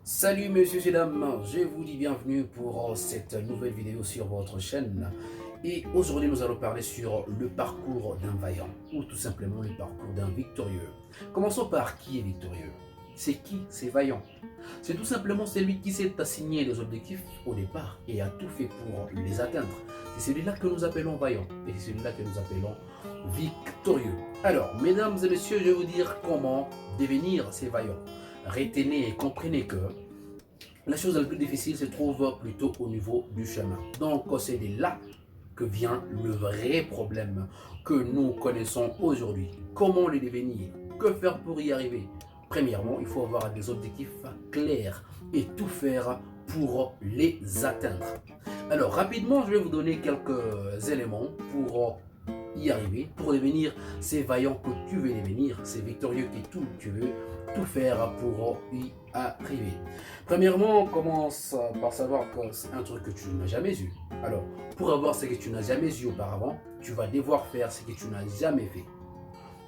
Salut messieurs et dames, je vous dis bienvenue pour cette nouvelle vidéo sur votre chaîne. Et aujourd'hui nous allons parler sur le parcours d'un vaillant, ou tout simplement le parcours d'un victorieux. Commençons par qui est victorieux. C'est qui? C'est vaillant. C'est tout simplement celui qui s'est assigné les objectifs au départ et a tout fait pour les atteindre. C'est celui-là que nous appelons vaillant et c'est celui-là que nous appelons victorieux. Alors, mesdames et messieurs, je vais vous dire comment devenir ces vaillants. Retenez et comprenez que la chose la plus difficile se trouve plutôt au niveau du chemin. Donc c'est de là que vient le vrai problème que nous connaissons aujourd'hui. Comment le devenir? Que faire pour y arriver? Premièrement, il faut avoir des objectifs clairs et tout faire pour les atteindre. Alors rapidement, je vais vous donner quelques éléments pour y arriver, pour devenir ces vaillants que tu veux devenir, ces victorieux que tu veux tout faire pour y arriver. Premièrement, on commence par savoir que c'est un truc que tu n'as jamais eu. Alors, pour avoir ce que tu n'as jamais eu auparavant, tu vas devoir faire ce que tu n'as jamais fait.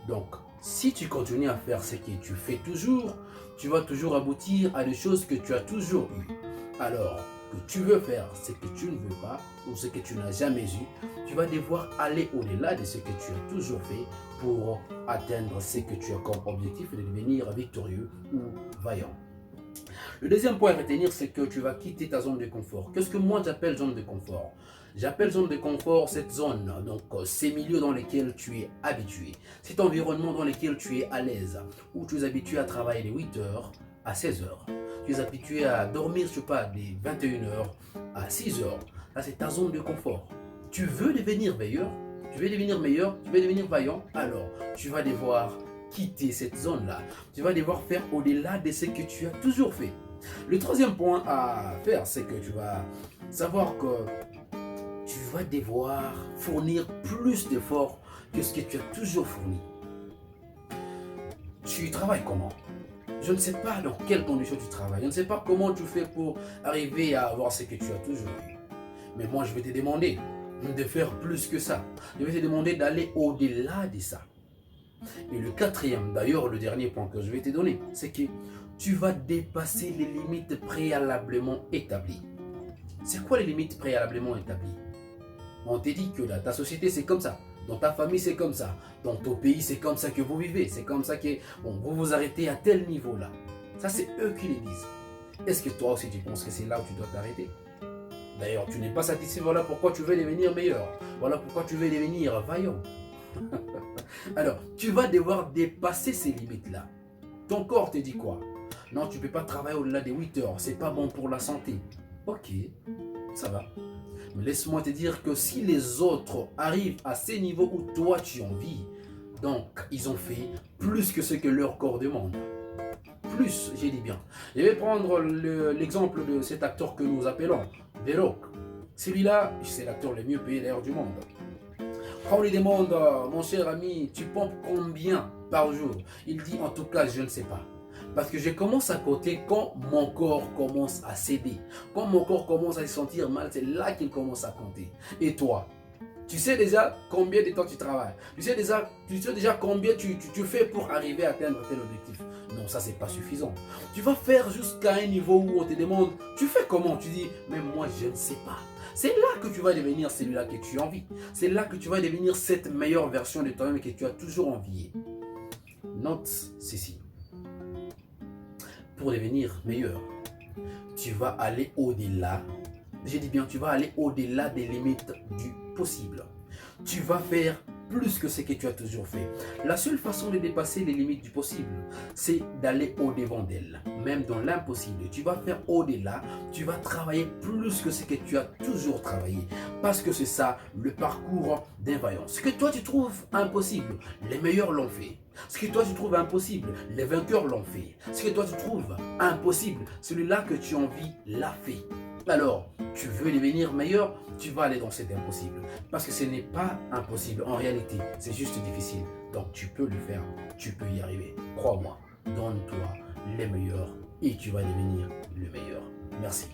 Donc, si tu continues à faire ce que tu fais toujours, tu vas toujours aboutir à des choses que tu as toujours eues. Alors, que tu veux faire ce que tu ne veux pas ou ce que tu n'as jamais eu, tu vas devoir aller au-delà de ce que tu as toujours fait pour atteindre ce que tu as comme objectif de devenir victorieux ou vaillant. Le deuxième point à retenir, c'est que tu vas quitter ta zone de confort. Qu'est-ce que moi j'appelle zone de confort? J'appelle zone de confort cette zone, donc ces milieux dans lesquels tu es habitué, cet environnement dans lequel tu es à l'aise, où tu es habitué à travailler de 8 heures à 16 heures. Tu es habitué à dormir, je sais pas, des 21 heures à 6 heures. Ça, c'est ta zone de confort. Tu veux devenir meilleur, tu veux devenir meilleur, tu veux devenir vaillant, alors tu vas devoir quitter cette zone-là. Tu vas devoir faire au-delà de ce que tu as toujours fait. Le troisième point à faire, c'est que tu vas savoir que tu vas devoir fournir plus d'efforts que ce que tu as toujours fourni. Tu travailles comment? Je ne sais pas dans quelles conditions tu travailles. Je ne sais pas comment tu fais pour arriver à avoir ce que tu as toujours eu. Mais moi, je vais te demander de faire plus que ça. Je vais te demander d'aller au-delà de ça. Et le quatrième, d'ailleurs le dernier point que je vais te donner, c'est que tu vas dépasser les limites préalablement établies. C'est quoi les limites préalablement établies? On te dit que dans ta société c'est comme ça, dans ta famille c'est comme ça, dans ton pays c'est comme ça que vous vivez, c'est comme ça que vous vous arrêtez à tel niveau-là. Ça c'est eux qui le disent. Est-ce que toi aussi tu penses que c'est là où tu dois t'arrêter? D'ailleurs tu n'es pas satisfait, voilà pourquoi tu veux devenir meilleur, voilà pourquoi tu veux devenir vaillant. Alors, tu vas devoir dépasser ces limites-là. Ton corps te dit quoi? Non, tu ne peux pas travailler au-delà des 8 heures, c'est pas bon pour la santé. Ok, ça va. Mais laisse-moi te dire que si les autres arrivent à ces niveaux où toi tu en vis, donc ils ont fait plus que ce que leur corps demande. Plus, j'ai dit bien. Je vais prendre l'exemple de cet acteur que nous appelons The Rock. Celui-là, c'est l'acteur le mieux payé d'ailleurs du monde. Quand on lui demande, mon cher ami, tu pompes combien par jour? Il dit, en tout cas, je ne sais pas. Parce que je commence à compter quand mon corps commence à céder. Quand mon corps commence à se sentir mal, c'est là qu'il commence à compter. Et toi, tu sais déjà combien de temps tu travailles. Tu sais déjà combien tu fais pour arriver à atteindre tel objectif. Non, ça, c'est pas suffisant. Tu vas faire jusqu'à un niveau où on te demande, tu fais comment? Tu dis, mais moi, je ne sais pas. C'est là que tu vas devenir celui-là que tu envies. C'est là que tu vas devenir cette meilleure version de toi-même que tu as toujours envié. Note ceci. Pour devenir meilleur, tu vas aller au-delà. J'ai dit bien, tu vas aller au-delà des limites du possible. Tu vas faire plus que ce que tu as toujours fait. La seule façon de dépasser les limites du possible, c'est d'aller au-devant d'elles. Même dans l'impossible, tu vas faire au-delà, tu vas travailler plus que ce que tu as toujours travaillé. Parce que c'est ça, le parcours d'un vaillant. Ce que toi tu trouves impossible, les meilleurs l'ont fait. Ce que toi tu trouves impossible, les vainqueurs l'ont fait. Ce que toi tu trouves impossible, celui-là que tu envies l'a fait. Alors, tu veux devenir meilleur, tu vas aller dans cet impossible. Parce que ce n'est pas impossible, en réalité, c'est juste difficile. Donc tu peux le faire, tu peux y arriver. Crois-moi, donne-toi les meilleurs et tu vas devenir le meilleur. Merci.